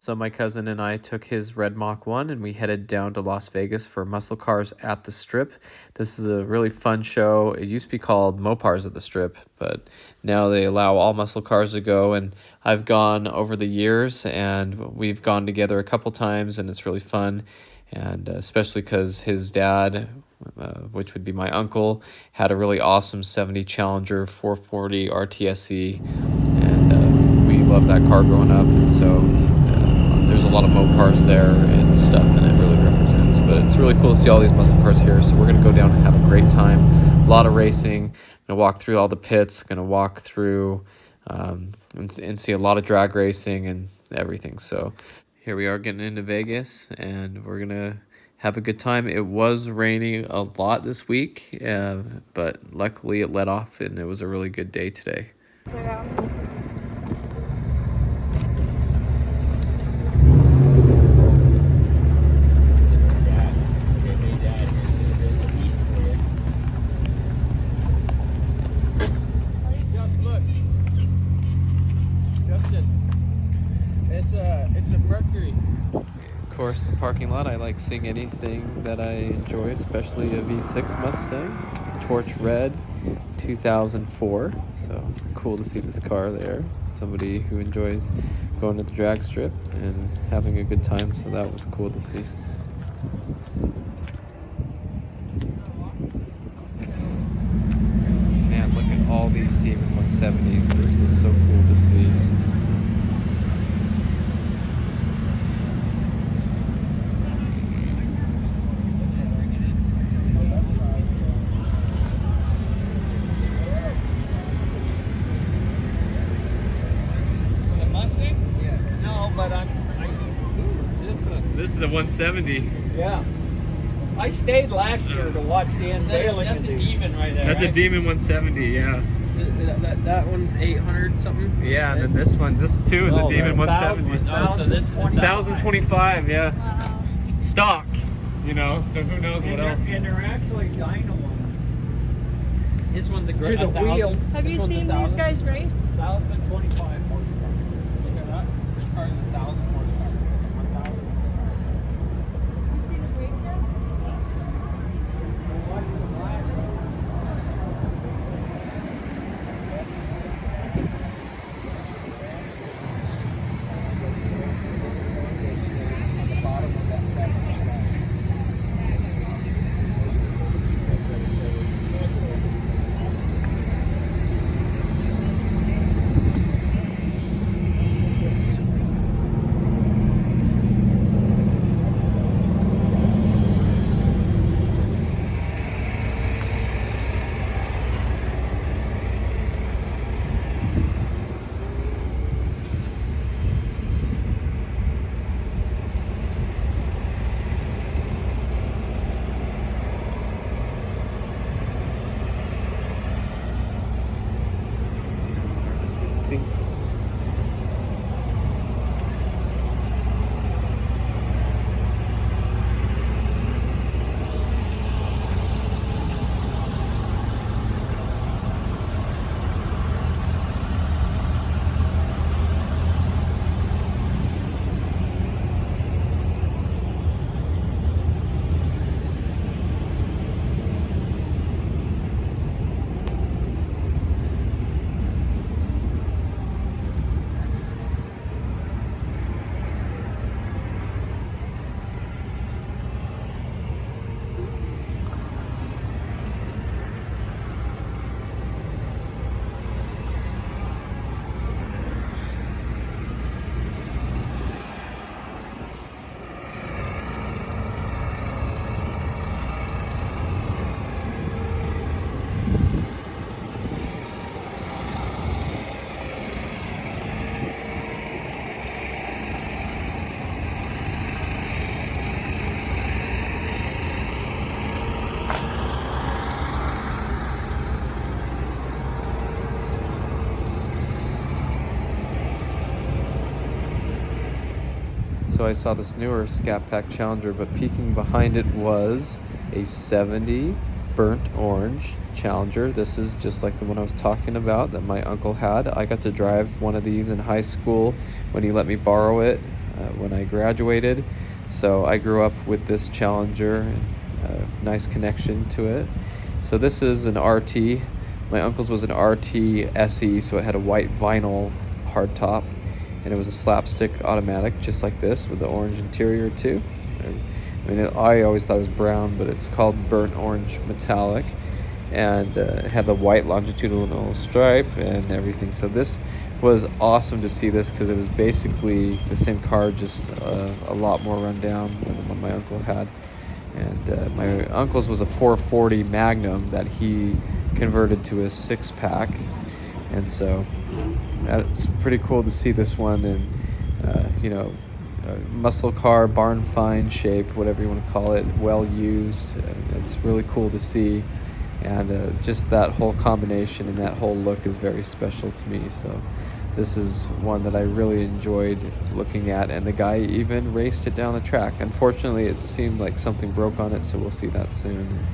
So my cousin and I took his red Mach 1 and we headed down to Las Vegas for Muscle Cars at the Strip. This is a really fun show. It used to be called Mopars at the Strip, but now they allow all muscle cars to go, and I've gone over the years and we've gone together a couple times, and it's really fun. And especially because his dad, which would be my uncle, had a really awesome 70 Challenger 440 RTSE, and we loved that car growing up, and so there's a lot of Mopars there and stuff, and it really represents. But it's really cool to see all these muscle cars here, so we're going to go down and have a great time. A lot of racing. Going to walk through all the pits, going to walk through and see a lot of drag racing and everything. So here we are getting into Vegas, and we're going to have a good time. It was raining a lot this week, but luckily it let off, and it was a really good day today. Of course, the parking lot, I like seeing anything that I enjoy, especially a V6 Mustang, Torch Red, 2004. So cool to see this car there. Somebody who enjoys going to the drag strip and having a good time, so that was cool to see. Man, look at all these Demon 170s. This was so cool to see. This is a 170. Yeah. I stayed last year to watch the unveiling. That's a Demon right there. That's right? a Demon 170, yeah. That one's 800 something. Yeah, and then this too is a Demon 170. Oh, so this is 1025, yeah. Wow. Stock, you know, so who knows what else. And they're actually dyno ones. This one's a To great the wheel. Have you seen these guys race? 1,025 horsepower. Look at that. This car's 1,000 horsepower. 1,000. You seen them race yet? Seats. So I saw this newer Scat Pack Challenger, but peeking behind it was a 70 burnt orange Challenger. This is just like the one I was talking about that my uncle had. I got to drive one of these in high school when he let me borrow it. when I graduated. So I grew up with this Challenger, and a nice connection to it. So this is an RT. My uncle's was an RT SE, so it had a white vinyl hardtop, and it was a slapstick automatic, just like this, with the orange interior too. I mean, I always thought it was brown, but it's called burnt orange metallic, and it had the white longitudinal stripe and everything. So this was awesome to see this, because it was basically the same car, just a lot more run down than the one my uncle had. And my uncle's was a 440 Magnum that he converted to a 6-pack, and so that's pretty cool to see this one. And muscle car, barn find shape, whatever you want to call it, well used. It's really cool to see, and just that whole combination and that whole look is very special to me. So this is one that I really enjoyed looking at, and the guy even raced it down the track. Unfortunately, it seemed like something broke on it, so we'll see that soon. And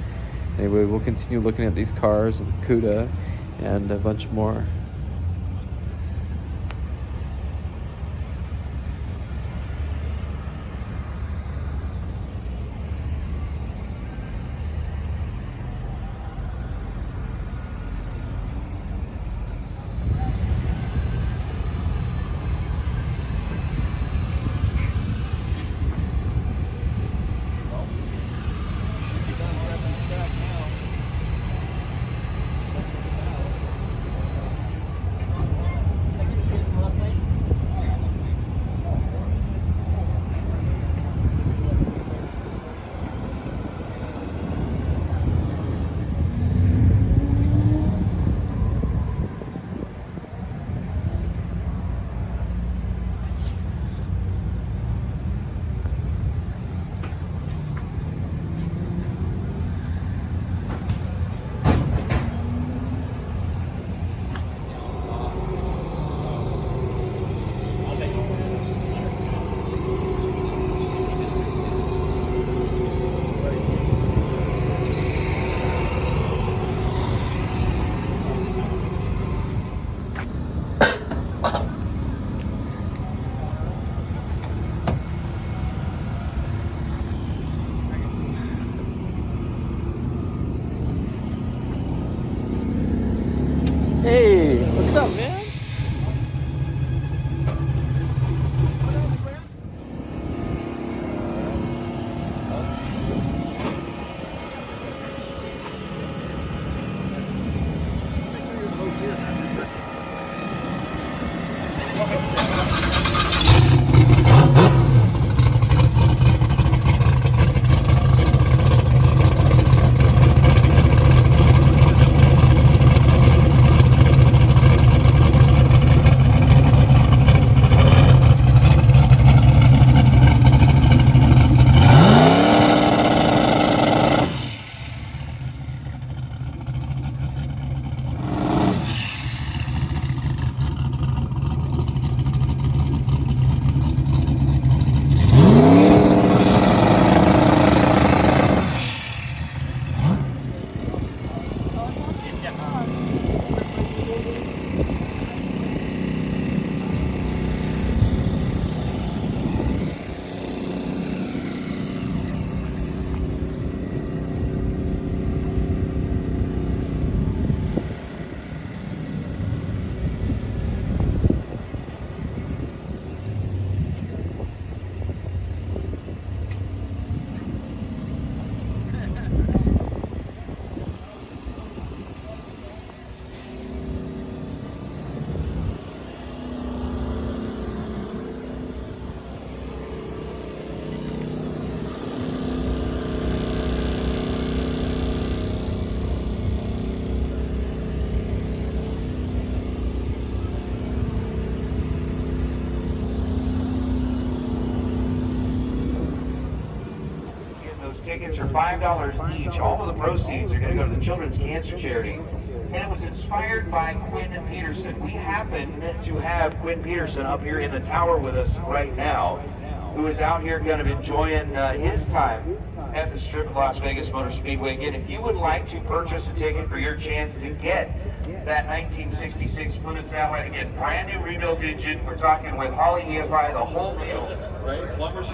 anyway, we'll continue looking at these cars, the Cuda, and a bunch more. Hey, what's up, man? Tickets are $5 each. All of the proceeds are going to go to the Children's Cancer Charity. And it was inspired by Quinn Peterson. We happen to have Quinn Peterson up here in the tower with us right now, who is out here kind of enjoying his time at the Strip of Las Vegas Motor Speedway. Again, if you would like to purchase a ticket for your chance to get that 1966 Plymouth Satellite. Again, brand new rebuilt engine. We're talking with Holly EFI, the whole deal. Right? Plumbers.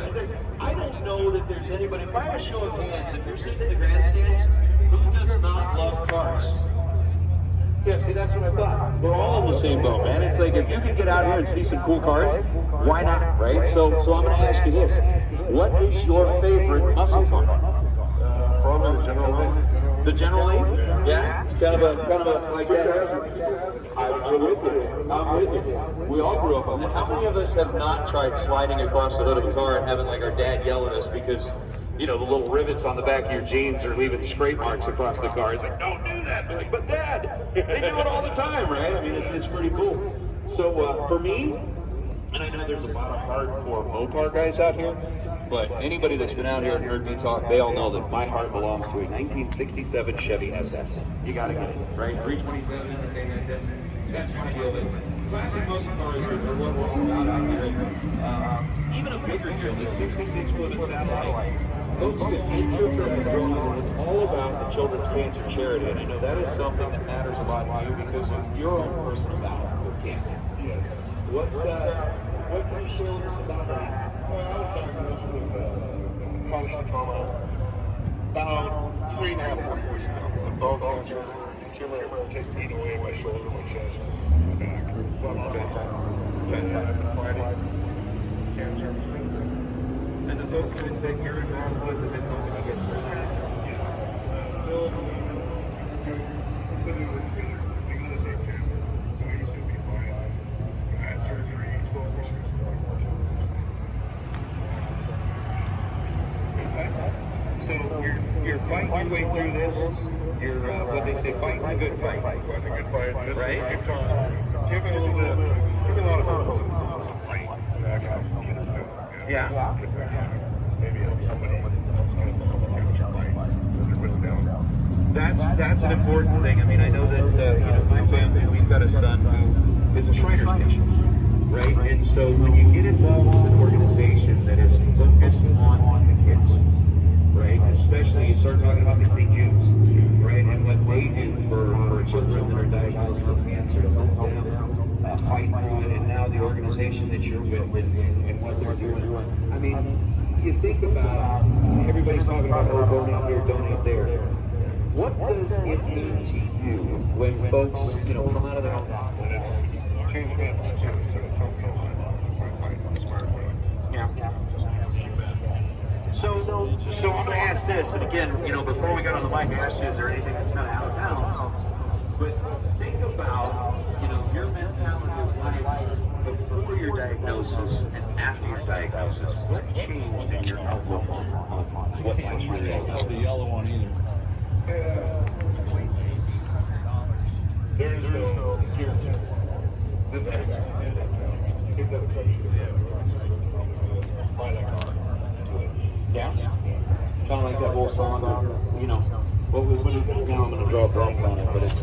I don't know that there's anybody, by a show of hands, if you're sitting in the grandstands, who does not love cars? Yeah, see, that's what I thought. We're all in the same boat, man. It's like, if you can get out here and see some cool cars, why not, right? So I'm going to ask you this. What is your favorite muscle car? Probably the General Lee. The General Lee? Yeah? Kind of a, like that. I'm with you. I'm with you. We all grew up on that. How many of us have not tried sliding across the hood of a car and having like our dad yell at us because, you know, the little rivets on the back of your jeans are leaving scrape marks across the car? It's like, don't do that. They're like, but Dad, they do it all the time, right? I mean, it's pretty cool. So for me, and I know there's a lot of hardcore Mopar guys out here, but anybody that's been out here and heard me talk, they all know that my heart belongs to a 1967 Chevy SS. You gotta get it, right? 327, everything like this. That's my deal. Classic muscle cars are what we're all about out here. Even a bigger here, the 66 Plymouth Satellite. Folks can interpret the drawing, and it's all about the Children's Cancer Charity. And I know that is something that matters a lot to you because of your own personal battle with cancer. Yes. What can you share with us about that? Well, I was diagnosed with chronic sarcoma about 3.5, 4 years ago. With bone cancer, tumor eating away at my shoulder, my chest, my back. Well, I've been fighting cancer ever since. And the folks that you're involved with have been helping you get through that? Still living with me because of the same cancer. So he should be fine. I had surgery 12 years ago. So you're fighting your way through this. You're what they say, fighting a good fight. Fighting a good fight. This Right? It comes taking a little bit, taking a lot of some fight back out. Yeah. Maybe help somebody else with down. That's an important thing. I mean, I know that you know, my family, we've got a son who is a Shriners patient, right? And so when you get involved with an organization that is focused on the kids, right? Especially you start talking about the St. Jude's, right? And what they do for children that are diagnosed with cancer to help them fight through it, and now the organization that you're with and what they're doing. I mean, you think about everybody's talking about, oh, donate here, donate there. What does it mean to you when folks, you know, come out of their own And it's changed hands too, so it's helped me a lot. So I fight on a smart way. Yeah. Just keep that. So I'm going to ask this, and again, you know, before we got on the mic, I asked you, is there anything that's kind of out of bounds? But think about, you know, your mentality of life before your diagnosis and after your diagnosis. What changed in your outlook on what life's really all about? The yellow one either. There's no guarantee. The best is that it comes to buy that car. Yeah. Kind of like that whole song, you know, what was it? Now I'm going to draw a blank on it, but it's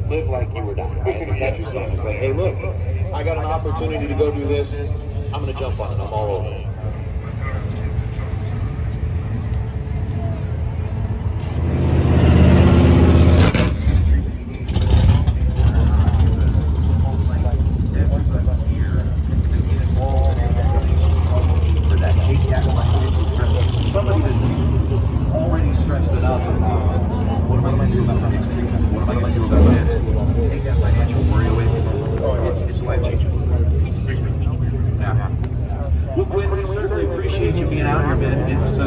live like you were dying. Right? That's your song. It's like, hey, look, I got an opportunity to go do this. I'm going to jump on it. I'm all over it. Somebody that's already stressed enough about what am I going to do about my next treatment? What am I going to do about this? Take that financial worry away from it. It's life changing. Yeah. Well, Gwen, we certainly appreciate you being out here, man. It's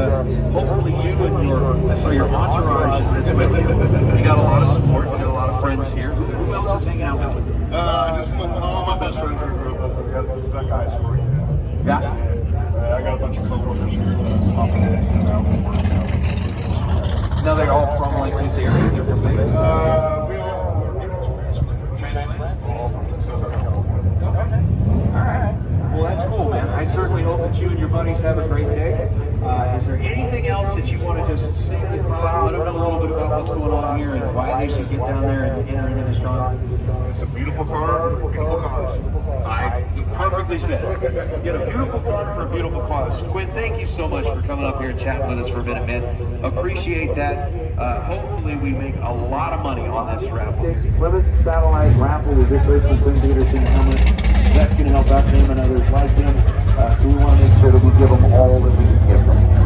hopefully you and your entourage that's with you. You got a lot of support. You got a lot of friends here. Who else is hanging out with you? Just all my best friends are group. We've got guys for you. Yeah. I got a bunch of co-workers here popping in and out and working out. Now they're all from like this area. They're from Vegas. We all are transplants. All from Southern California. Okay. All right. Well, that's cool, man. I certainly hope that you and your buddies have a great day. Is there anything else that you want to just say to the crowd? Let them know a little bit about what's going on here and why they should get down there and enter into this drawing. It's a beautiful car for a beautiful cause. I perfectly said. Get a beautiful car for a beautiful cause. Quinn, thank you so much for coming up here and chatting with us for a minute, man. Appreciate that. Hopefully we make a lot of money on this raffle. Plymouth Satellite Raffle, we just heard from Quinn Peterson coming. That's going to help us, him, and others like him. So we want to make sure that we give them all that we can give them.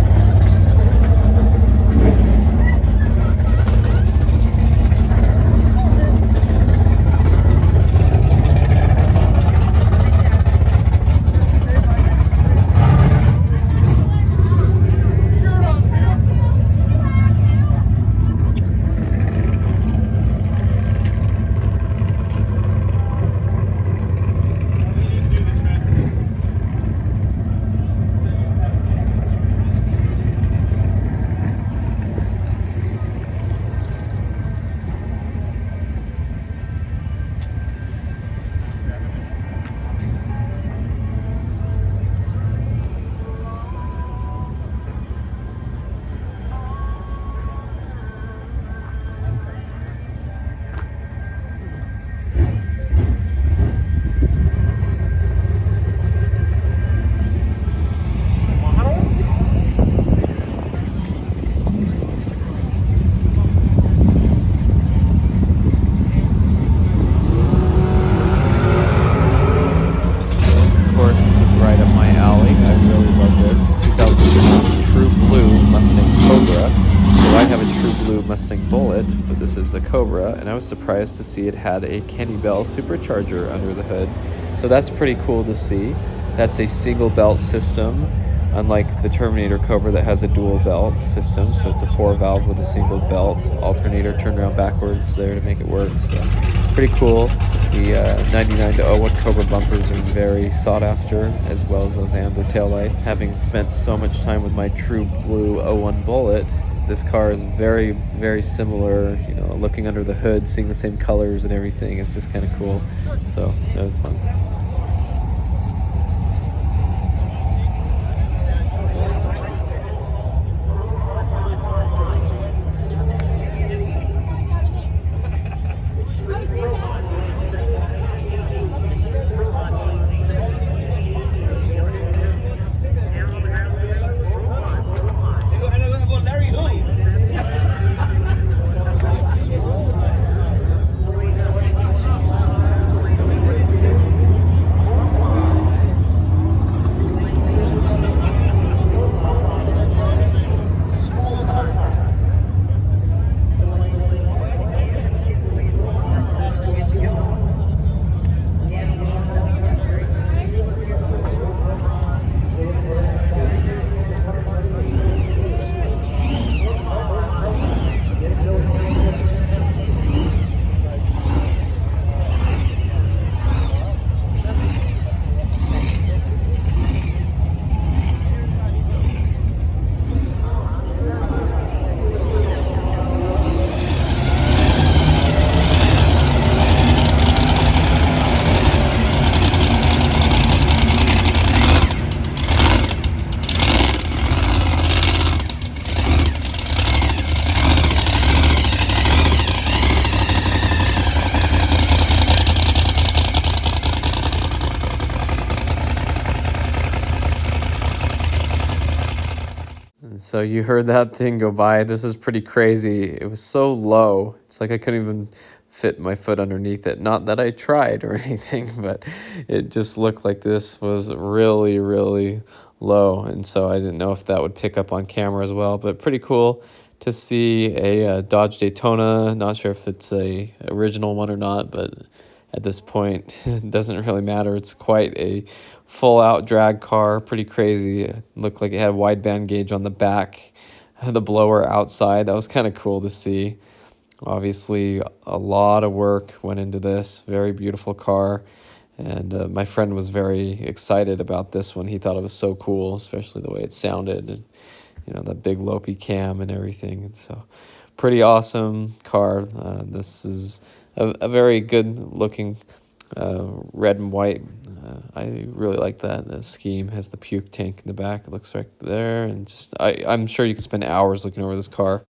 This is right up my alley. I really love this 2001 True Blue Mustang Cobra. So I have a True Blue Mustang Bullet, but this is a Cobra, and I was surprised to see it had a Candy Bell supercharger under the hood. So that's pretty cool to see. That's a single belt system, unlike the Terminator Cobra that has a dual belt system. So it's a 4-valve with a single belt alternator turned around backwards there to make it work. So pretty cool. The 99 to 01 Cobra bumpers are very sought after, as well as those amber taillights. Having spent so much time with my True Blue 01 Bullet, this car is very, very similar. You know, looking under the hood, seeing the same colors and everything is just kind of cool. So that was fun. So you heard that thing go by. This is pretty crazy. It was so low. It's like I couldn't even fit my foot underneath it. Not that I tried or anything, but it just looked like this was really, really low. And so I didn't know if that would pick up on camera as well, but pretty cool to see a Dodge Daytona. Not sure if it's a original one or not, but at this point, it doesn't really matter. It's quite a full-out drag car, pretty crazy. It looked like it had a wideband gauge on the back, the blower outside. That was kind of cool to see. Obviously, a lot of work went into this. Very beautiful car. And my friend was very excited about this one. He thought it was so cool, especially the way it sounded. And, you know, that big lopey cam and everything. And so, pretty awesome car. This is a very good-looking red and white. I really like that. The scheme has the puke tank in the back. It looks right there. And just I'm sure you could spend hours looking over this car.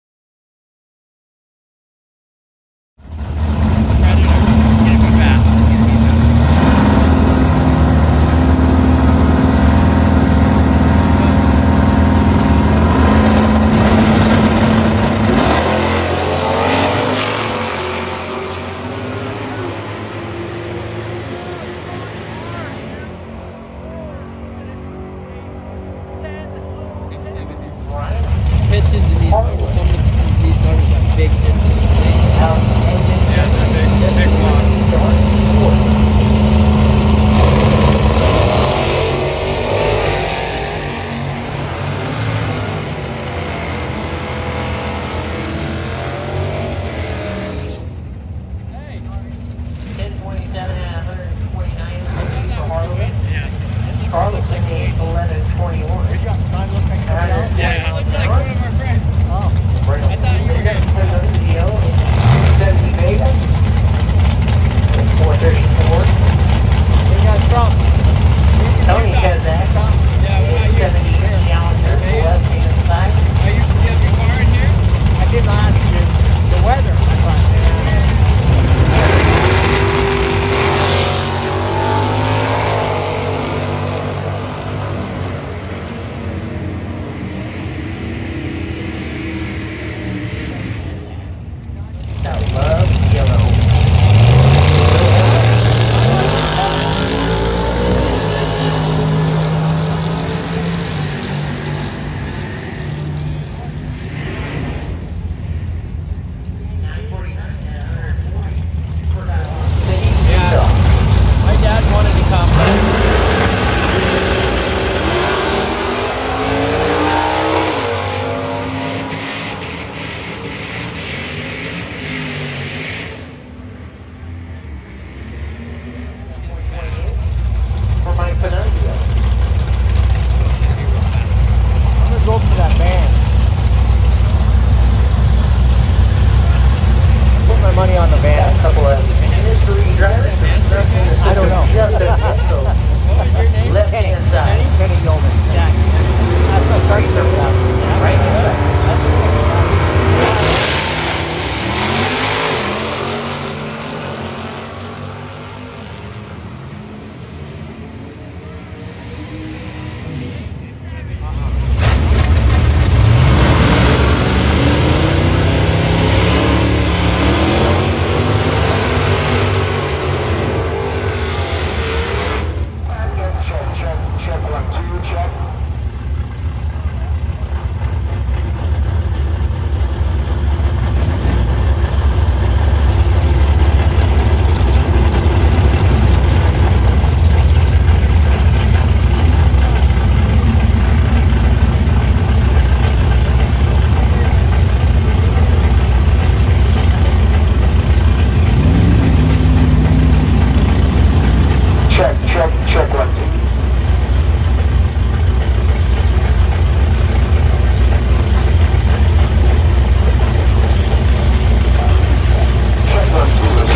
Check 1, 2. Check 1, 2.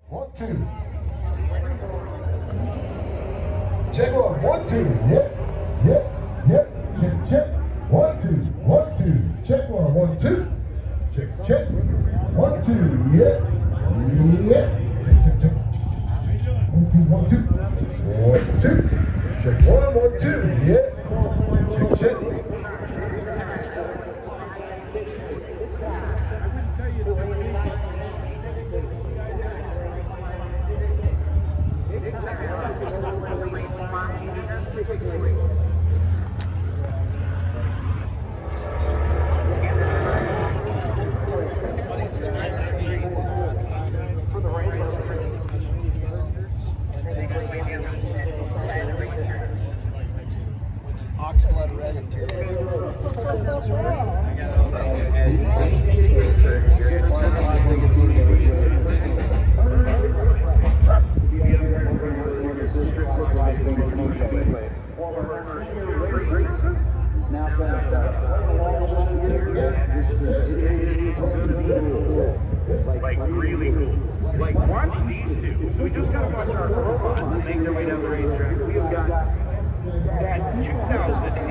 1, 2. Check 1, 1, 2. Yep. Check. 1, 2, 1, 2. Check 1, 1, 2. Check. 1, 2. Yep. Check. 1, 2. 1, 2. Check 1, 1, 2. Yep. Check. Oxblood red interior. Like really cool. Like watch these two. So we just gotta watch our robots make their way down the racetrack. We've got that 2020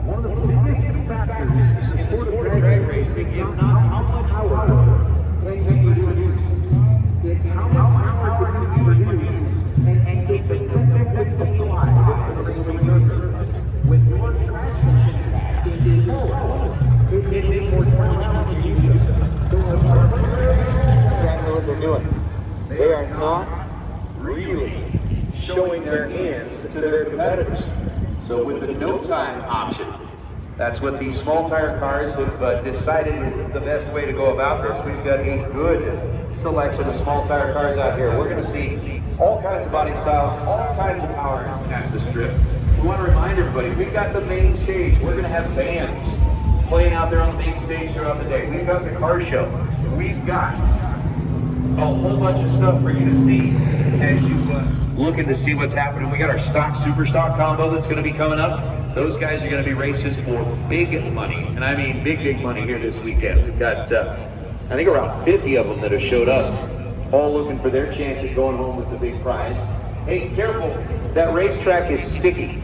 one of the biggest factors in support of drag racing is not how much power things can produce. It's how much power can be produced and keep it effectively applied on the racing surface. With more traction in power, it is more traction to use. Exactly what they're doing. They are not really showing their hands to their competitors. So with the no time option, that's what these small tire cars have decided is the best way to go about this. We've got a good selection of small tire cars out here. We're going to see all kinds of body styles, all kinds of powers at the strip. We want to remind everybody, we've got the main stage. We're going to have bands playing out there on the main stage throughout the day. We've got the car show. We've got a whole bunch of stuff for you to see as you looking to see what's happening. We got our stock super stock combo that's going to be coming up. Those guys are going to be racing for big money, and I mean big money here this weekend. We've got I think around 50 of them that have showed up, all looking for their chances going home with the big prize. Hey, careful, that racetrack is sticky.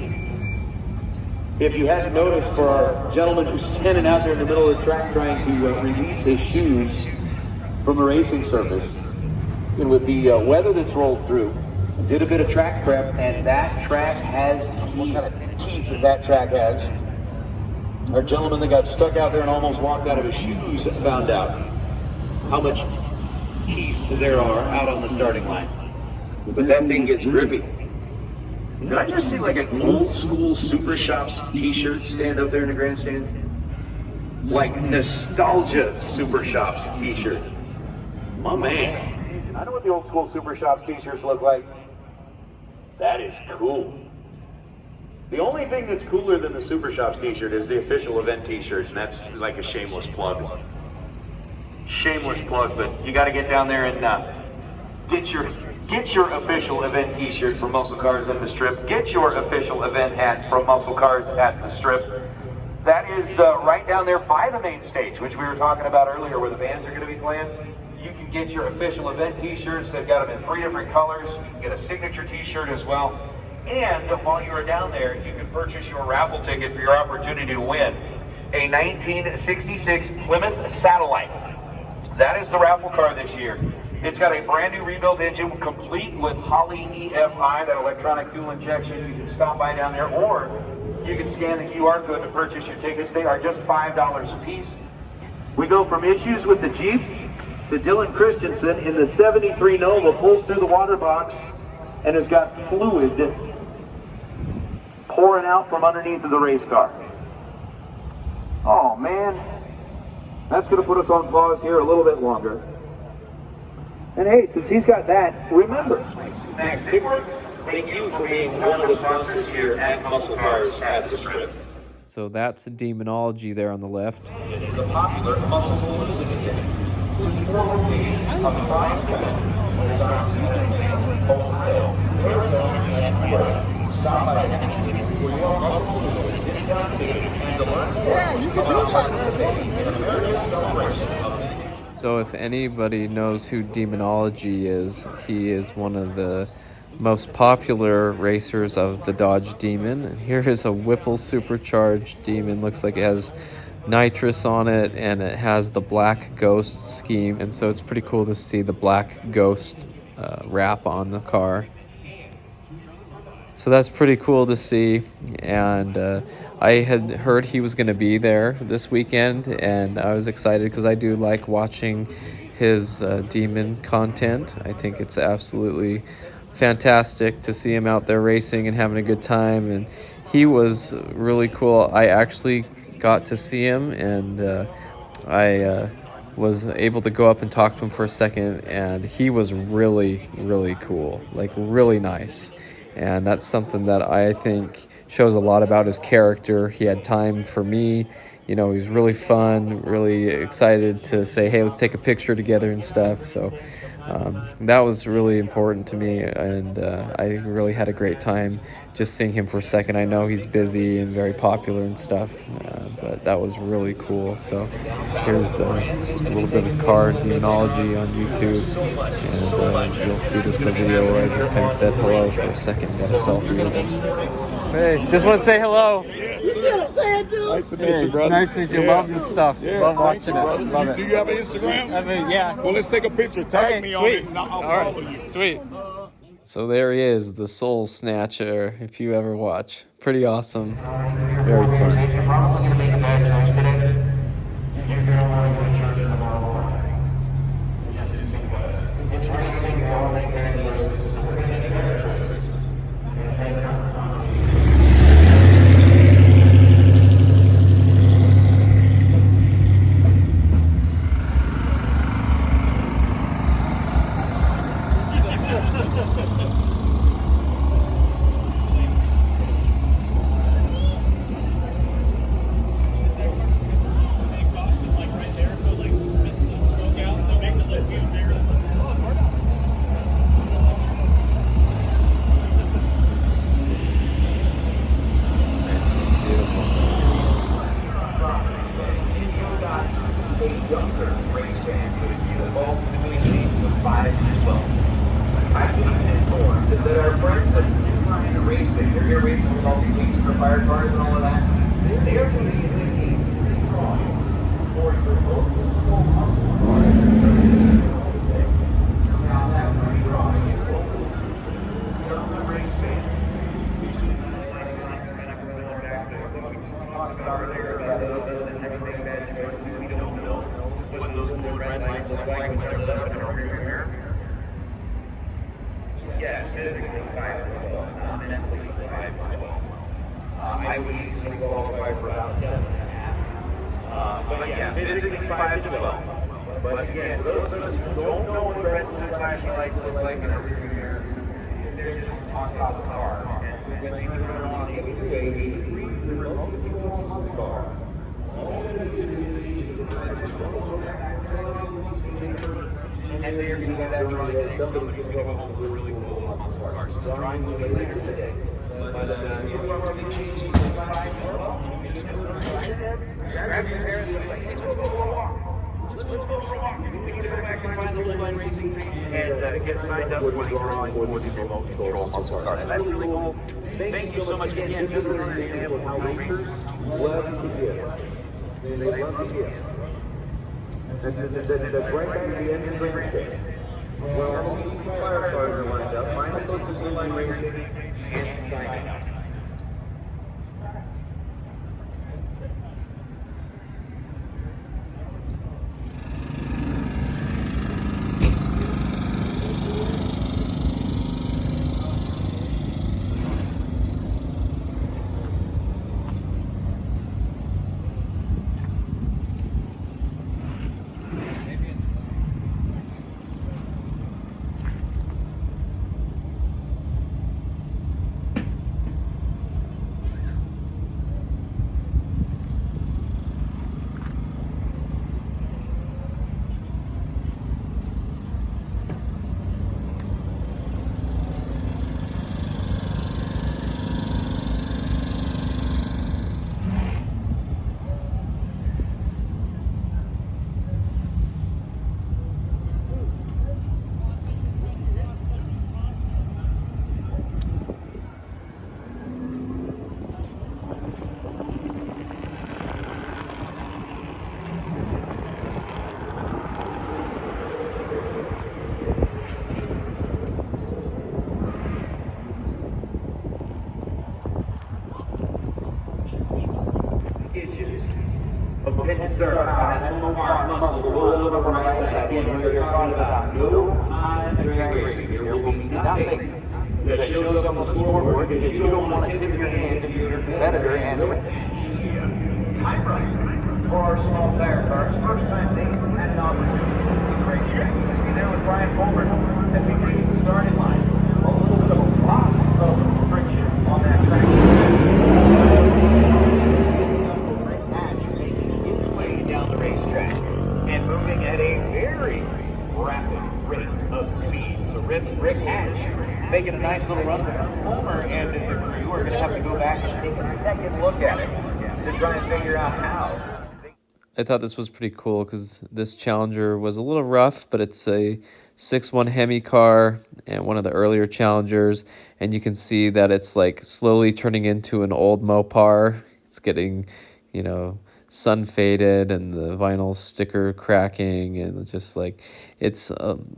If you hadn't noticed, for our gentleman who's standing out there in the middle of the track trying to release his shoes from the racing surface, and with the weather that's rolled through, did a bit of track prep, and that track has what kind of teeth that track has. Our gentleman that got stuck out there and almost walked out of his shoes found out how much teeth there are out on the starting line. But that thing gets grippy. Did I just see like an old school Super Shops t-shirt stand up there in the grandstand? Like nostalgia Super Shops t-shirt. My man. I know what the old school Super Shops t-shirts look like. That is cool. The only thing that's cooler than the Super Shops t-shirt is the official event t-shirt, and that's like a shameless plug. Shameless plug, but you got to get down there and get your official event t-shirt from Muscle Cars at the Strip. Get your official event hat from Muscle Cars at the Strip. That is right down there by the main stage, which we were talking about earlier, where the bands are going to be playing. You can get your official event t-shirts. They've got them in 3 different colors. You can get a signature t-shirt as well. And while you are down there, you can purchase your raffle ticket for your opportunity to win a 1966 Plymouth Satellite. That is the raffle car this year. It's got a brand new rebuilt engine complete with Holley EFI, that electronic fuel injection. You can stop by down there, or you can scan the QR code to purchase your tickets. They are just $5 a piece. We go from issues with the Jeep to Dylan Christensen in the 73 Nova, pulls through the water box and has got fluid pouring out from underneath of the race car. Oh man, That's going to put us on pause here a little bit longer. And hey, since he's got that, remember, Max Sigmund, thank you for being one of the sponsors here at Muscle Cars at the Strip. So that's demonology there on the left. It is a popular muscle hallucinogen. With 4 locations of 5 Ohio, Arizona, and Florida. Stop by anything for your muscle hallucinogen discounted and to learn more about participating in America's celebration of the So if anybody knows who Demonology is, he is one of the most popular racers of the Dodge Demon. And here is a Whipple supercharged Demon. Looks like it has nitrous on it, and it has the black ghost scheme. And so it's pretty cool to see the black ghost wrap on the car. So that's pretty cool to see, and I had heard he was going to be there this weekend, and I was excited because I do like watching his Demon content. I think it's absolutely fantastic to see him out there racing and having a good time, and he was really cool. I actually got to see him, and I was able to go up and talk to him for a second, and he was really, really cool, like really nice. And that's something that I think shows a lot about his character. He had time for me. You know, he was really fun, really excited to say, hey, let's take a picture together and stuff. So that was really important to me, and I really had a great time just seeing him for a second. I know he's busy and very popular and stuff, but that was really cool. So here's a little bit of his car, Demonology, on YouTube, and you'll see this in the video where I just kind of said hello for a second, got a selfie with him. Hey, just want to say hello. You see what I'm saying, dude? Nice to meet you, brother. Nice to meet you. Yeah. Love this stuff. Yeah, Love thank watching you, it. brother. Love it. Do you have an Instagram? I mean, yeah. Well, let's take a picture. Tag Okay, me sweet. on it, and I'll All follow right, you. sweet. So there he is, the Soul Snatcher, if you ever watch. Pretty awesome. Very fun. You're probably going to make a bad choice today. You're going to want to go to church tomorrow morning. Just because it's racing, you don't make bad choices. So we're going to make better choices. Thank you. Yes, physically 5'12", not mentally 5'12". I would easily qualify for about 7.5. But yeah, physically 5'12". But again, those of us who don't know what the rest of the flashing lights look like in a rear mirror, they're just on top of the car. And when you turn on a 83 remote control car, and they're going to get that running. Somebody's going to go home with really cool muscle cars. So trying to get later today. But if you are really changing the vibe, grab your parents and say, let's go for a walk. Let's go for a walk. We need to go back and find the Blue Line Racing page and get signed up for the drawing for the remote control muscle cars. That's really cool. Thank you so much again. Just to understand how racers love to give. They love to give. That's right back to the engine race station. Well, all these fire cars are lined up. Find the folks who line racing and sign up. start out at Mopar muscle, roll over right side. Again, we are talking about no time drag racing. There will be nothing that shows up on the scoreboard because you don't want to tip your hand to your competitor and time running for our small tire cars. First time they had an opportunity to see the racetrack. You see there with Brian Fulmer as he reached the starting line. A little bit of a loss of friction on that track. Making its way down the racetrack and moving at a very rapid rate of speed. So Rick Hatch making a nice little run there. Fulmer and the crew are going to have to go back and take a second look at it to try and figure out how. I thought this was pretty cool because this Challenger was a little rough, but it's a 6.1 Hemi car and one of the earlier Challengers, and you can see that it's like slowly turning into an old Mopar. It's getting, you know, sun faded and the vinyl sticker cracking, and just like it's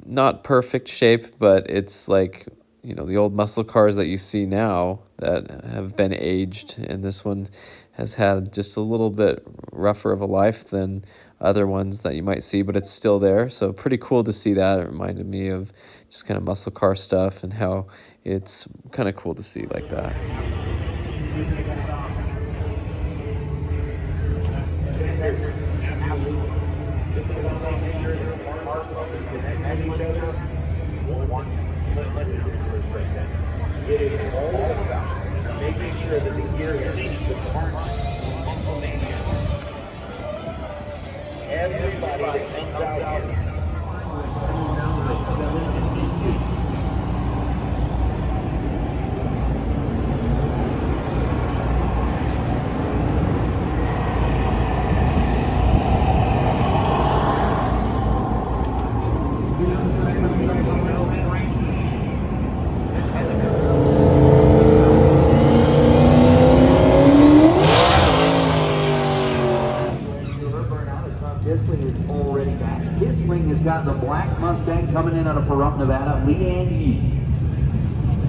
not perfect shape, but it's like, you know, the old muscle cars that you see now that have been aged, and this one has had just a little bit rougher of a life than other ones that you might see, but it's still there. So pretty cool to see that. It reminded me of just kind of muscle car stuff and how it's kind of cool to see like that. It is all about making sure that the gear is the parts information. Everybody that comes out here. Got the black Mustang coming in out of Pahrump, Nevada. Leanne Yee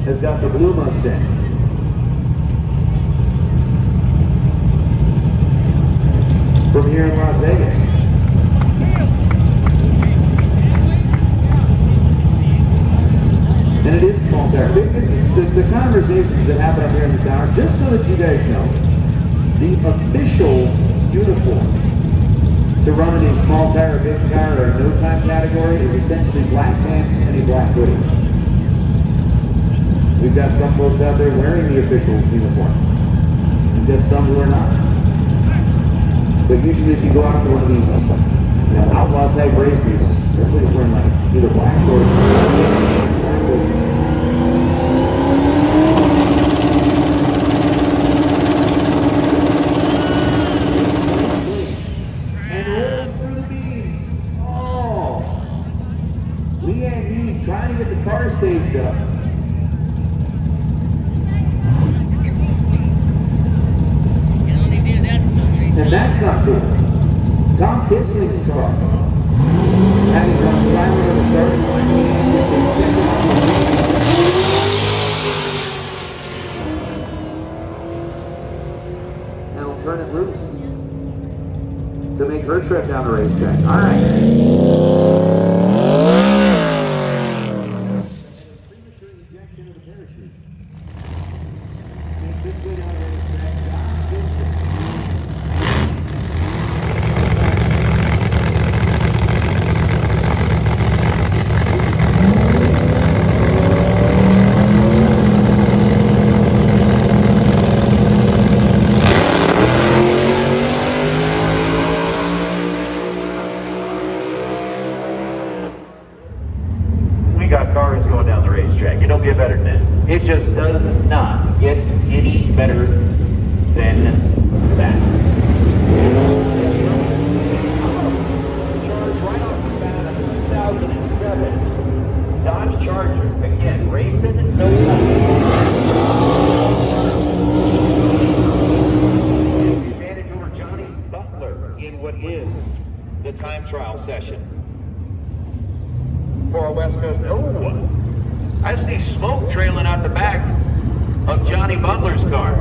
has got the blue Mustang. From here in Las Vegas. And it is small tire. The conversations that happen up here in the tower, just so that you guys know, the official uniform to run in a small tire, big tire, or no time category is essentially black pants and a black hoodie. We've got some folks out there wearing the official uniform. We've got some who are not. But usually if you go out to one of these outlaw type races, everybody's wearing like either black or black hoodie. Trying to get the car staged up. And that's not good. Tom Kisling's car, having run silent on the starting line, and will turn it loose to make her trip down the racetrack. All right. Cars going down the racetrack. It don't get better than that. It just does not get any better than that. Right off the bat of 2007 Dodge Charger. Again, racing, no advantage over Johnny Butler in what is the time trial session for our West Coast. Oh, I see smoke trailing out the back of Johnny Butler's car.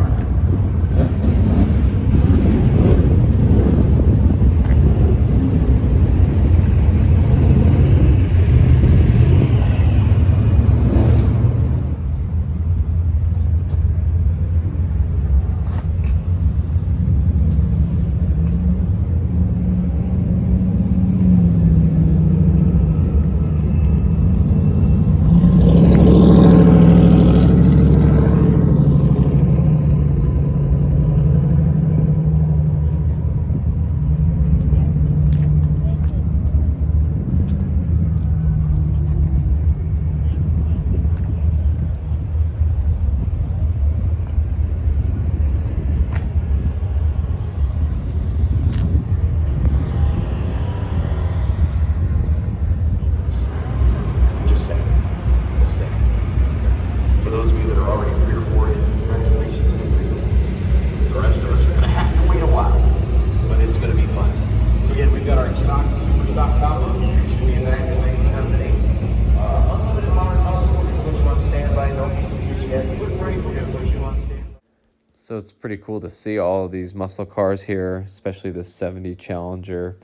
So it's pretty cool to see all of these muscle cars here, especially the 70 Challenger.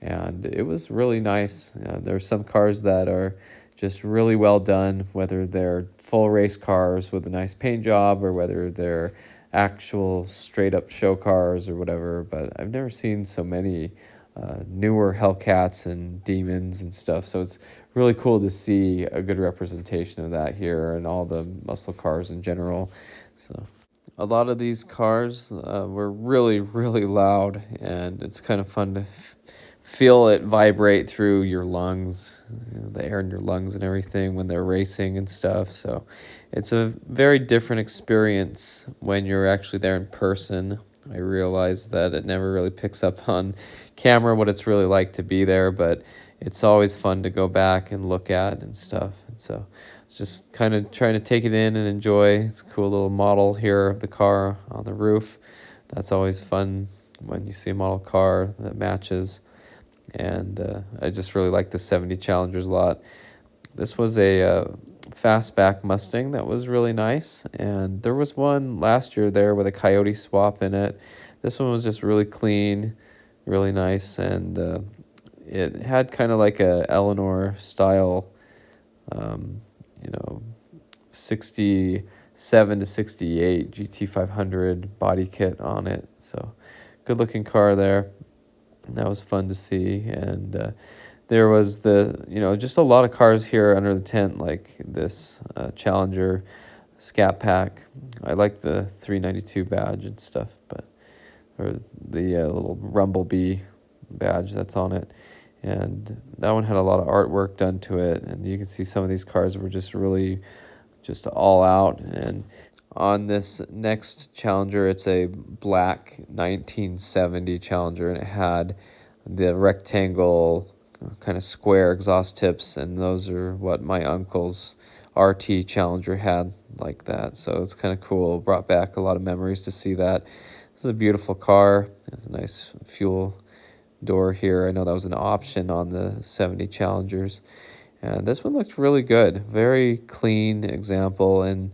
And it was really nice. There are some cars that are just really well done, whether they're full race cars with a nice paint job or whether they're actual straight up show cars or whatever. But I've never seen so many newer Hellcats and Demons and stuff. So it's really cool to see a good representation of that here and all the muscle cars in general. So a lot of these cars were really, really loud, and it's kind of fun to feel it vibrate through your lungs, the air in your lungs and everything when they're racing and stuff. So it's a very different experience when you're actually there in person. I realize that it never really picks up on camera what it's really like to be there, but it's always fun to go back and look at and stuff. And so it's just kind of trying to take it in and enjoy. It's a cool little model here of the car on the roof. That's always fun when you see a model car that matches. And I just really like the 70 Challengers a lot. This was a fastback Mustang that was really nice, and there was one last year there with a Coyote swap in it. This one was just really clean, really nice, and it had kind of like a Eleanor style, 67 to 68 GT500 body kit on it. So good looking car there. That was fun to see. And there was just a lot of cars here under the tent, like this Challenger Scat Pack. I like the 392 badge and stuff, or the little Rumblebee badge that's on it. And that one had a lot of artwork done to it, and you can see some of these cars were just really just all out. And on this next Challenger, it's a black 1970 Challenger, and it had the rectangle kind of square exhaust tips, and those are what my uncle's RT Challenger had like that. So it's kind of cool. Brought back a lot of memories to see that. It's a beautiful car. It's a nice fuel door here. I know that was an option on the 70 Challengers. And this one looked really good. Very clean example. And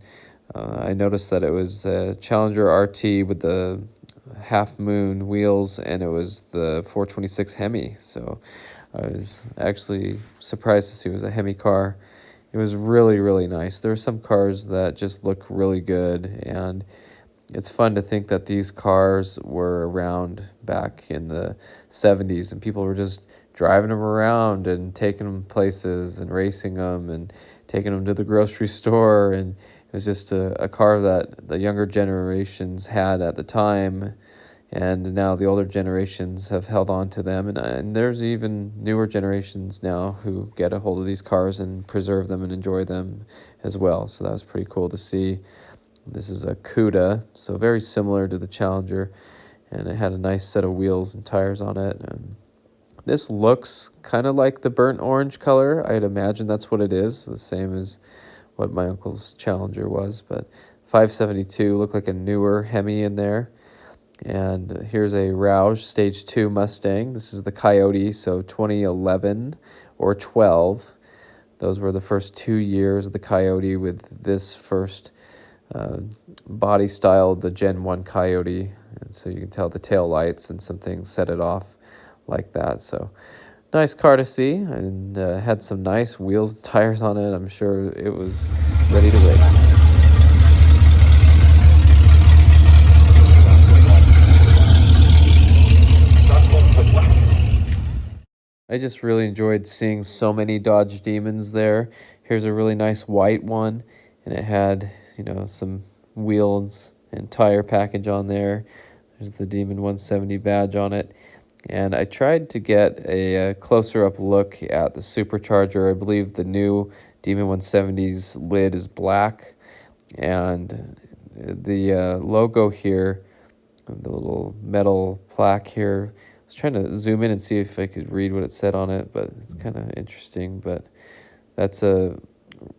I noticed that it was a Challenger RT with the half moon wheels, and it was the 426 Hemi. So I was actually surprised to see it was a Hemi car. It was really, really nice. There are some cars that just look really good, and it's fun to think that these cars were around back in the 70s, and people were just driving them around and taking them places and racing them and taking them to the grocery store. And it was just a car that the younger generations had at the time, and now the older generations have held on to them. And there's even newer generations now who get a hold of these cars and preserve them and enjoy them as well. So that was pretty cool to see. This is a Cuda, so very similar to the Challenger, and it had a nice set of wheels and tires on it. And this looks kind of like the burnt orange color. I'd imagine that's what it is, the same as what my uncle's Challenger was. But 572 looked like a newer Hemi in there. And here's a Roush Stage 2 Mustang. This is the Coyote, so 2011 or 12. Those were the first 2 years of the Coyote, with this first body style, the Gen 1 Coyote. And so you can tell the tail lights and some things set it off like that. So nice car to see, and had some nice wheels and tires on it. I'm sure it was ready to race. I just really enjoyed seeing so many Dodge Demons there. Here's a really nice white one, and it had, some wheels and tire package on there. There's the Demon 170 badge on it. And I tried to get a closer up look at the supercharger. I believe the new Demon 170's lid is black, and the logo here, the little metal plaque here, I was trying to zoom in and see if I could read what it said on it, but it's kind of interesting. But that's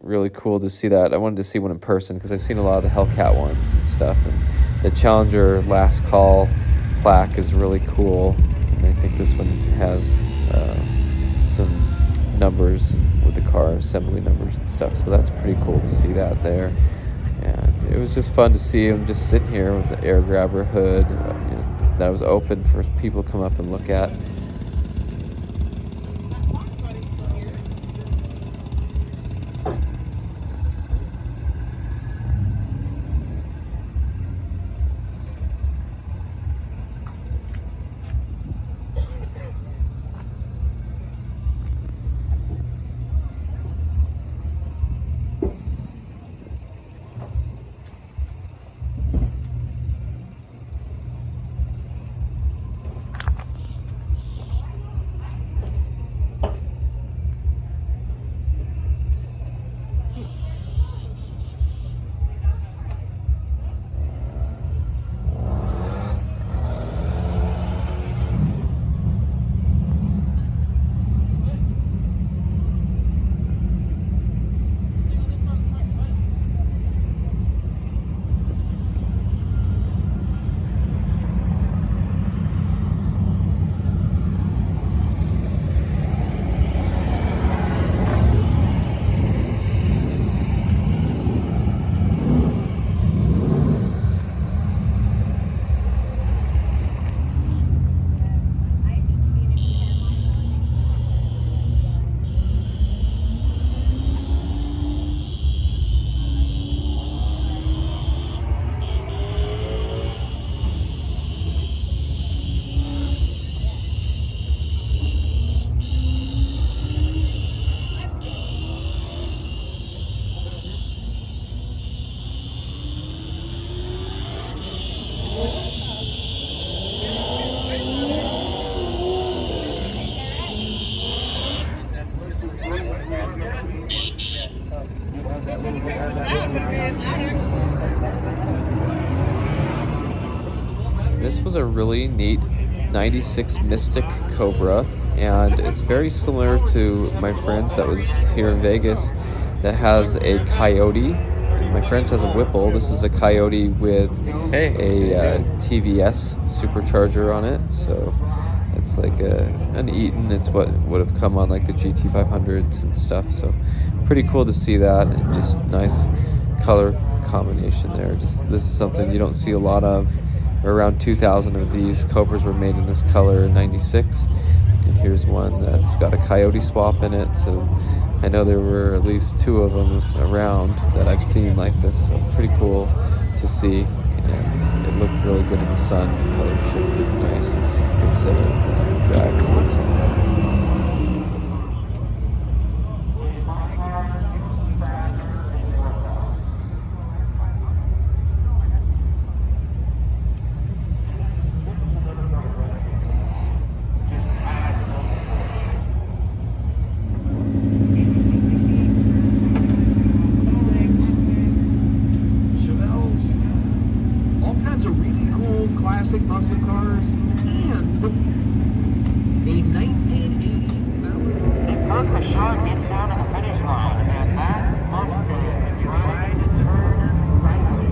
really cool to see that. I wanted to see one in person because I've seen a lot of the Hellcat ones and stuff, and the Challenger Last Call plaque is really cool. And I think this one has some numbers with the car, assembly numbers and stuff, so that's pretty cool to see that there. And was just fun to see him just sitting here with the air grabber hood and that was open for people to come up and look at. This was a really neat 96 Mystic Cobra, and it's very similar to my friend's that was here in Vegas that has a Coyote. And my friend's has a Whipple. This is a Coyote with a TVS supercharger on it, so it's like an Eaton. It's what would have come on like the GT500s and stuff, so pretty cool to see that, and just nice color combination there. Just this is something you don't see a lot of. Around 2,000 of these Cobras were made in this color in 96, and here's one that's got a Coyote swap in it, so I know there were at least 2 of them around that I've seen like this, so pretty cool to see, and it looked really good in the sun. The color shifted nice, good set of drag slicks on there. Classic muscle cars and a 1980 Malibu. Kirk Rashad gets down to the finish line, and that Mustang tried to turn rightly.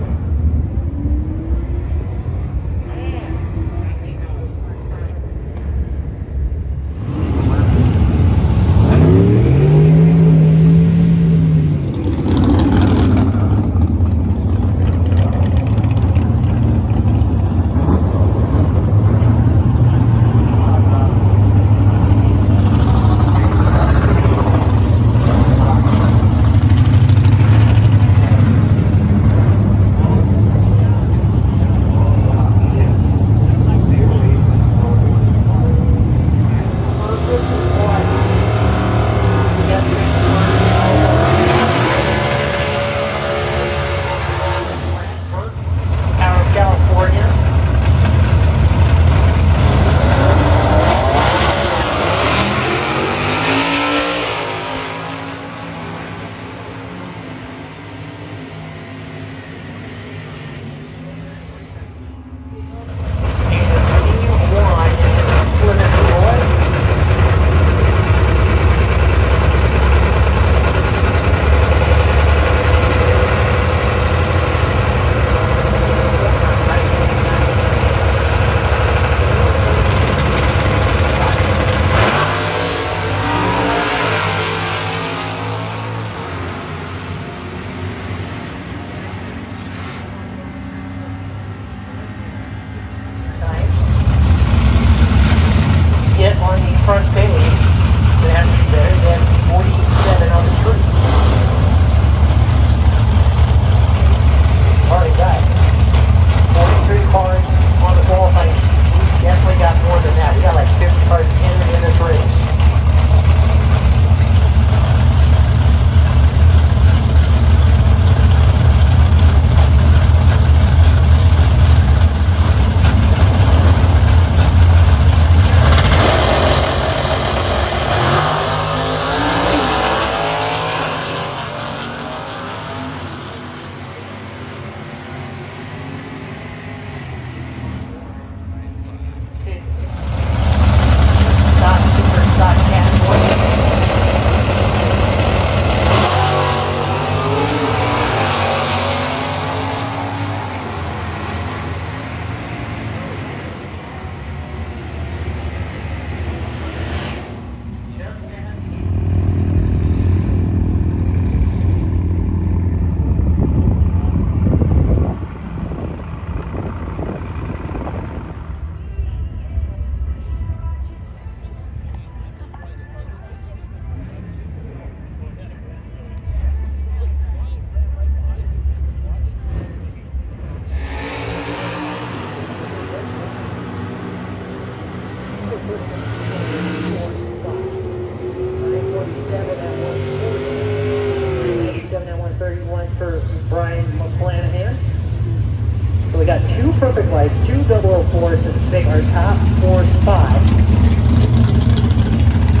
got 2 perfect lights, 2 004s to make our top 4 spots.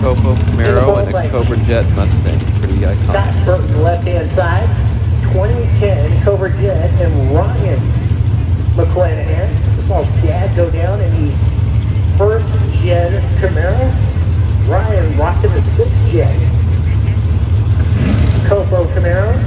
Copo Camaro and a Cobra Jet Mustang. Pretty Scott iconic. Burton, left-hand side. 2010 Cobra Jet and Ryan McClanahan. Saw Dad go down in the first gen Camaro. Ryan rocking the 6th gen. Copo Camaro.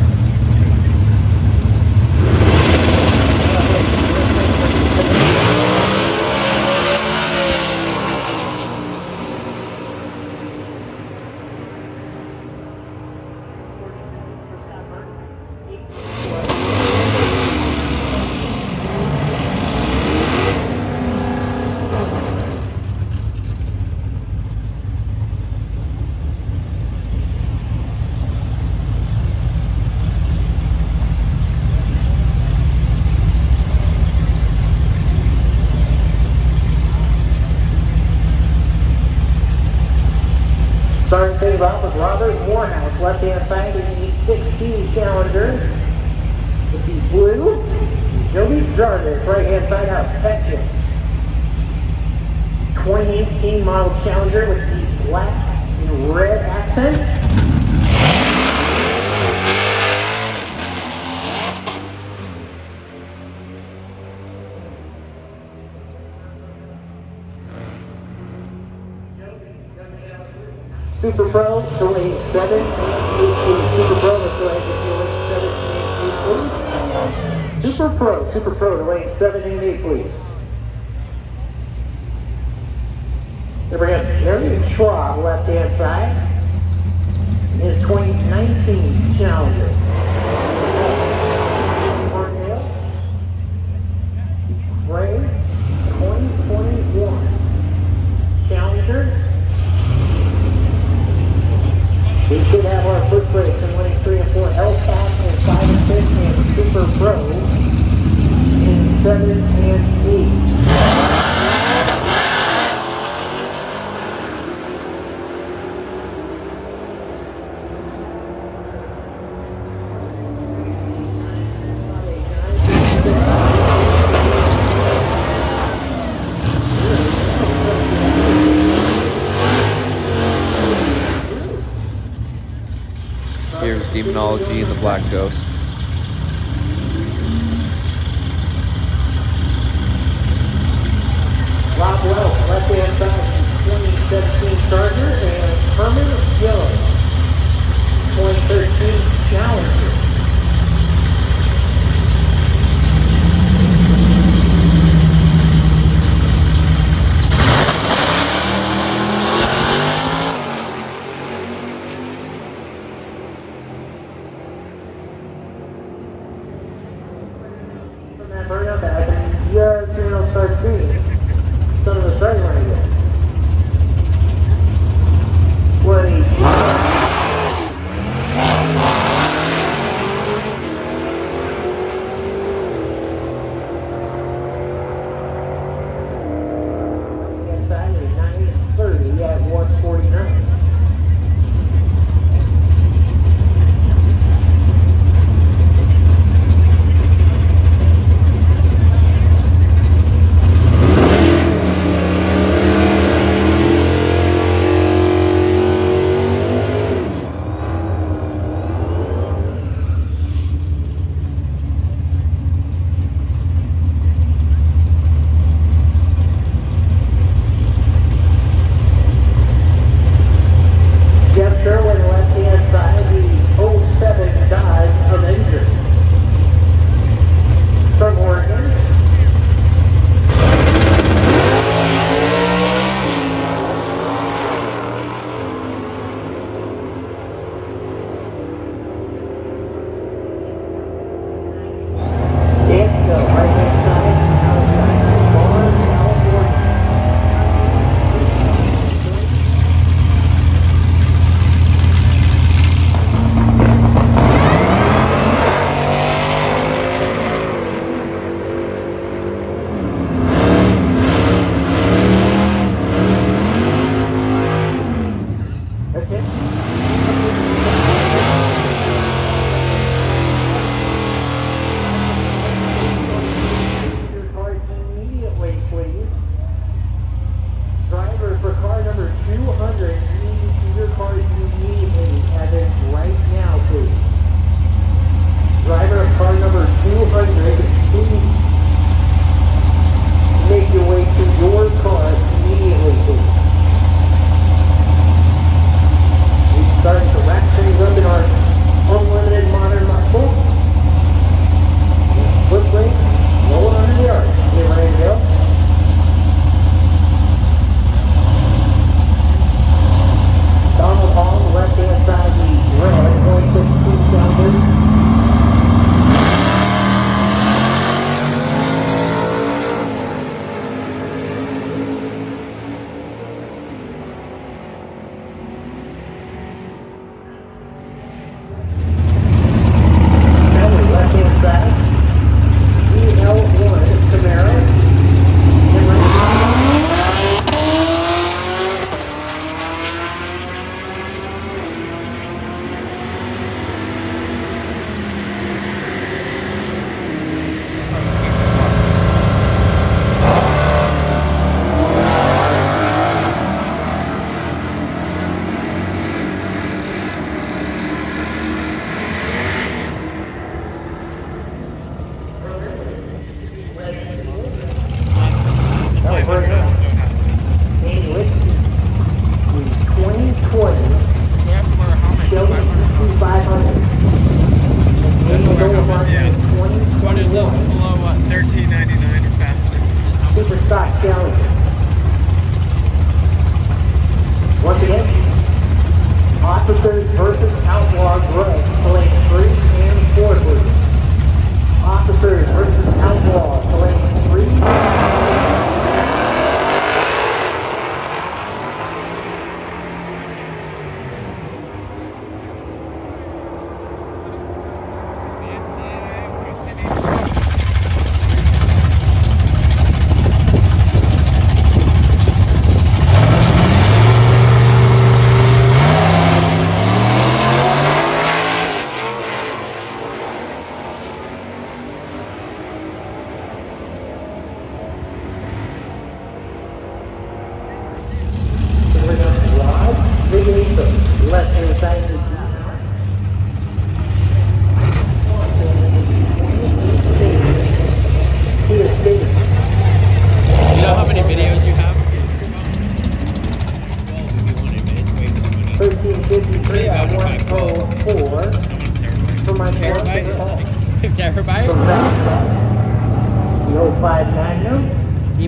Starting things off with Robert Morehouse, left-hand side, in the 816 Challenger. With the blue, Joey Jarvis, right-hand side out of Texas. 2018 model Challenger with the black and red accent. Super Pro, to lane 7 and 8. Super Pro, let's go ahead and get lane 7 and 8, please. Super Pro, to lane 7 and 8, please. Then we have Jerry Schwab, left-hand side. His 2019 Challenger. Marnell, Ray, 2021 Challenger. We should have our foot brakes in lane 3 and 4, hellcat and 5 and 6, and Super Pro in 7 and 8. Here's Demonology and the Black Ghost. Rob Wells, left-hand side, 2017 Charger, and Herman Jones, 2013 Challenger. From that burnout back, and you'll start seeing some of the starting line again. What he inside is 930 at 149.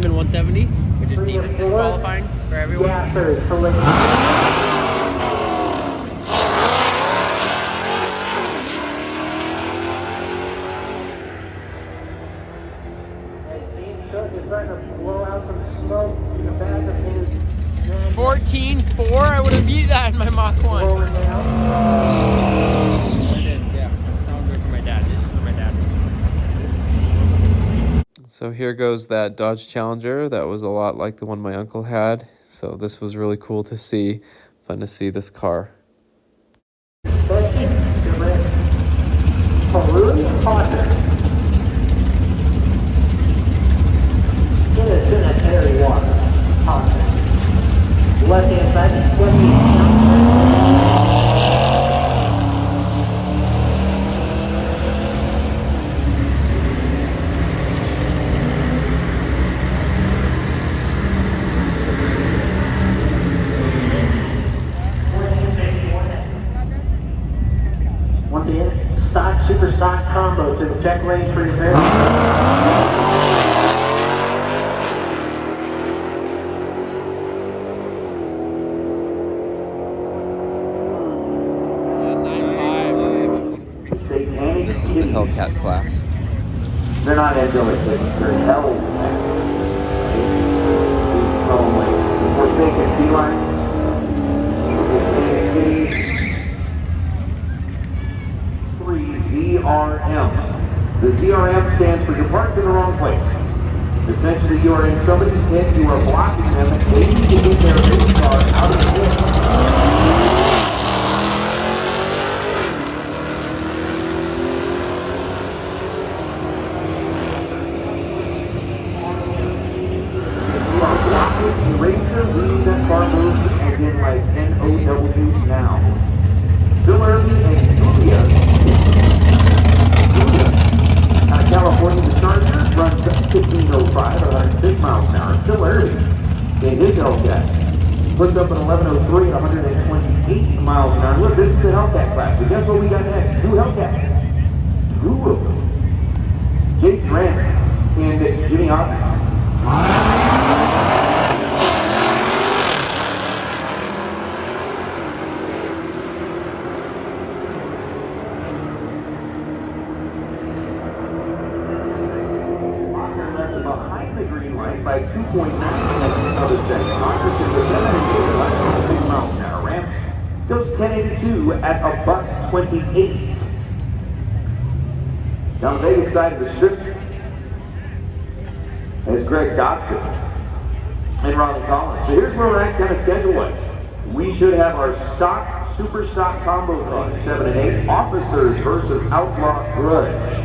Demon 170, which is deepest in qualifying for everyone. Gassers for Lincoln. Is starting to blow out some smoke in the back of his 14.4, I would have beat that in my Mach 1. blowing down. I did, yeah. Sounds good for my dad. This is for my dad. So here goes that Dodge Challenger. That was a lot like the one my uncle had. So this was really cool to see. Fun to see this car. Sanitary water. Left hand side, 70. Once again, stock, super stock combo to the check range for your fare. This is the Hellcat class. They're not angelic, they're hell. Forsaken feline. ZRM. The ZRM stands for you're parked in the wrong place. Essentially, you are in somebody's pit, you are blocking them, and they need to get their race car out of the pit. Racer, we need that car moved, as in like N-O-W now. Shelby and Julia. Out of California, the Charger runs 1505 at 106 miles an hour. Shelby in his hellcat puts up an 1103 at 128 miles an hour. Look, this is the hellcat class. So guess what we got next? Two hellcats. Two of them. Jason Rand and Jimmy Hopkins. By 2.9 seconds of a second. Anderson was 786 miles an hour. Ramp goes 1082 at a buck 28. Down the Vegas side of the strip is Greg Dotson and Ronnie Collins. So here's where we're at kind of schedule-wise. We should have our stock, super stock combo on 7 and 8. Officers versus Outlaw Grudge.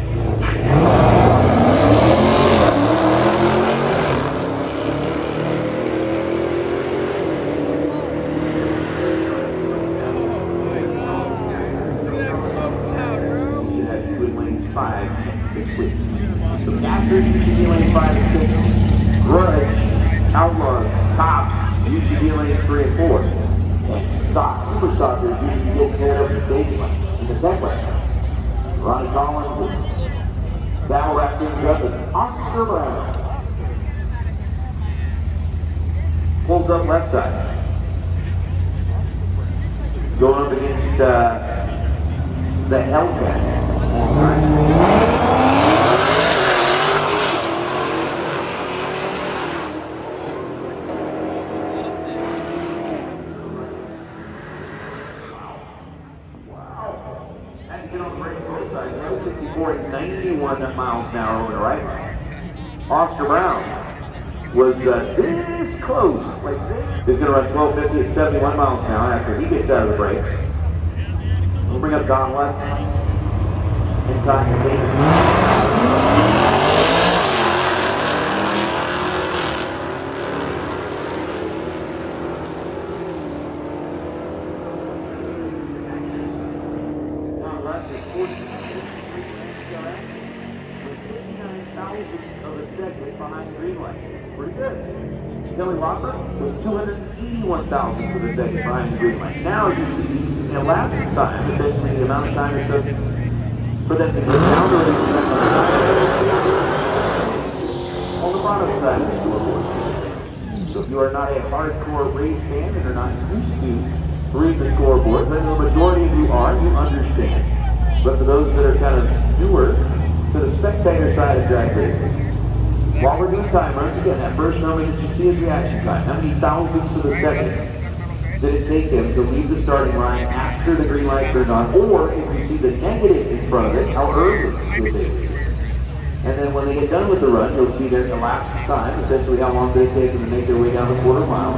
So Gassers, UCB lane 5 and 6. Grudge, Outlaws, Cops, UCB lanes 3 and 4. And Stock, Super Stockers, UCB gets cleared up the stage lane in the tech lane. Ronnie Collins and battle wrap things up and Oscar Brown pulls up left side. Going up against the Hellcat. All right. At 91 miles an hour over the right. Oscar Brown was this close, like this. He's going to run 1250 at 71 miles an hour after he gets out of the brakes. We'll bring up Don Lutz in time to lead. Pretty good. Kelly Locker was 281,000 for the second behind the green light. Now you see in elapsed time, essentially the amount of time it took for them to get down to the on the bottom side of the scoreboard. you are not a hardcore race fan and are not used to reading the scoreboard, but the majority of you are, you understand. But for those that are kind of newer to the spectator side of drag racing, while we're doing time runs, again, that first number that you see is reaction time. How many thousandths of a second did it take them to leave the starting line after the green light turned on? Or if you see the negative in front of it, how early did they see it? And then when they get done with the run, you'll see their elapsed time, essentially how long did it take them to make their way down the quarter mile.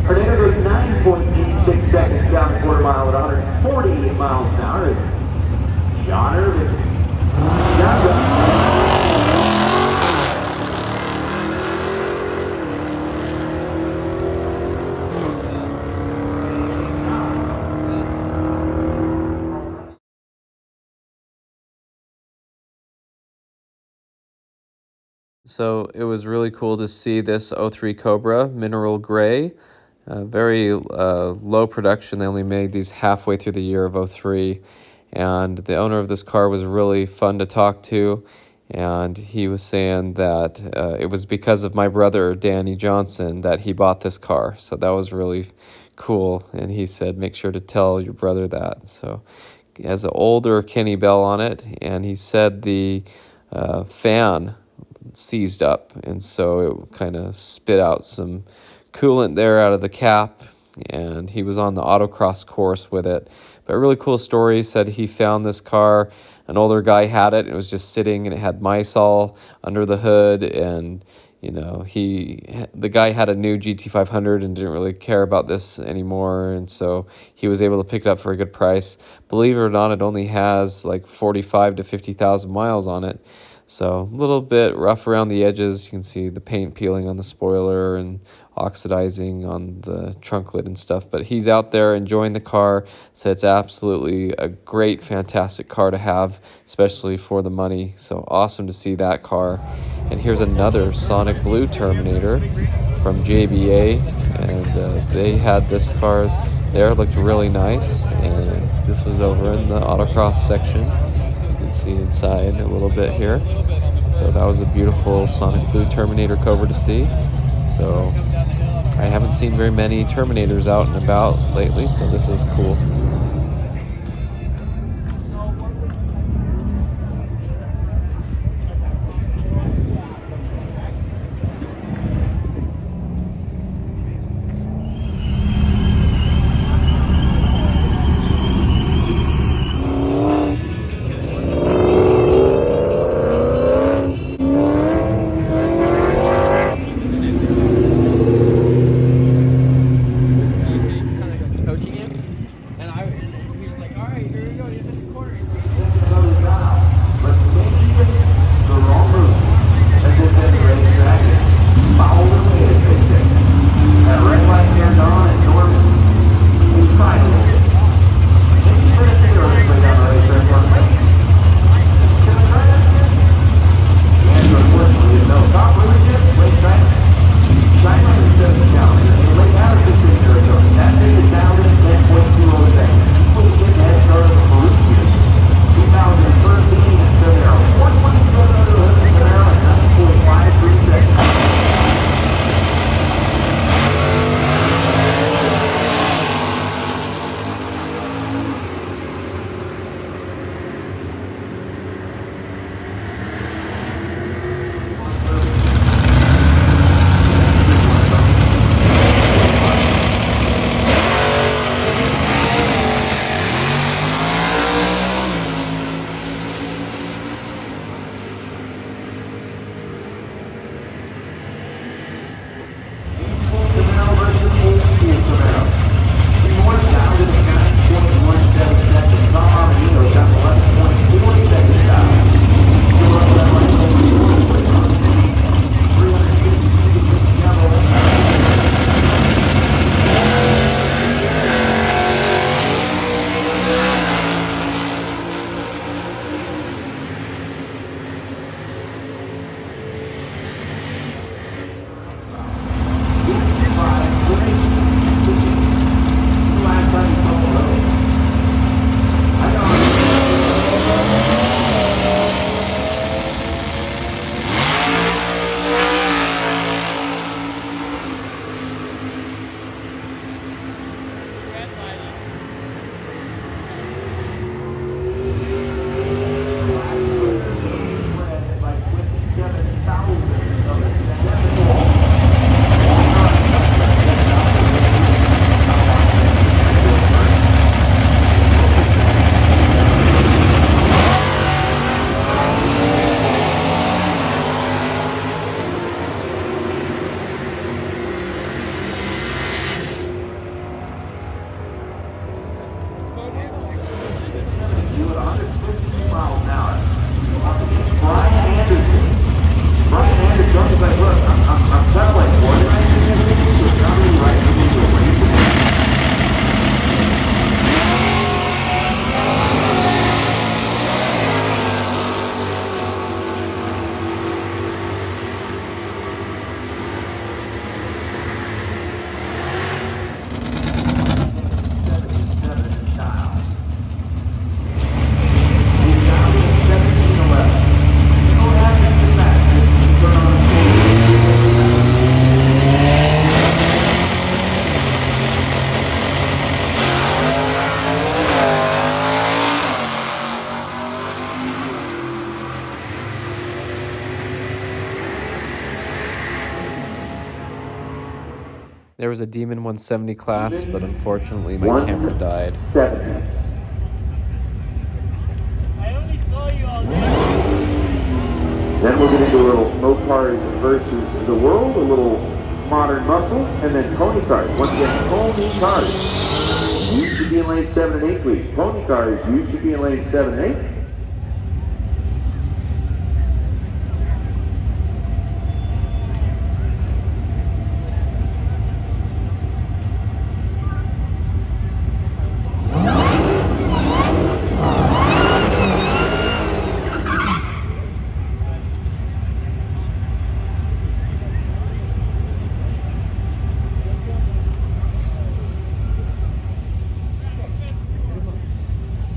Fernando goes 9.86 seconds down the quarter mile at 140 miles an hour. As John Irvin. So it was really cool to see this 03 Cobra mineral gray. Very low production. They only made these halfway through the year of 03. And the owner of this car was really fun to talk to. And he was saying that it was because of my brother, Danny Johnson, that he bought this car. So that was really cool. And he said, make sure to tell your brother that. So it has an older Kenny Bell on it. And he said the fan seized up, and so it kind of spit out some coolant there out of the cap, and he was on the autocross course with it. But a really cool story. He said he found this car, an older guy had it, and it was just sitting, and it had mice all under the hood, and you know, the guy had a new GT500 and didn't really care about this anymore, and so he was able to pick it up for a good price. Believe it or not, it only has like 45 to 50,000 miles on it. So a little bit rough around the edges. You can see the paint peeling on the spoiler and oxidizing on the trunk lid and stuff. But he's out there enjoying the car. So it's absolutely a great, fantastic car to have, especially for the money. So awesome to see that car. And here's another Sonic Blue Terminator from JBA. And they had this car there. It looked really nice. And this was over in the autocross section. See inside a little bit here. So that was a beautiful Sonic Blue Terminator Cobra to see. So I haven't seen very many Terminators out and about lately, so this is cool. There was a Demon 170 class, but unfortunately my camera died. 7. I only saw you all day. Then we'll get into a little Mopars versus the world, a little modern muscle, and then pony cars. Once again, pony cars. You should be in lane 7 and 8, please. Pony cars, you should be in lane 7 and 8.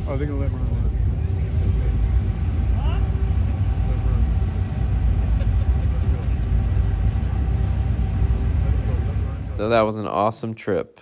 Oh, they're gonna let me run. So that was an awesome trip.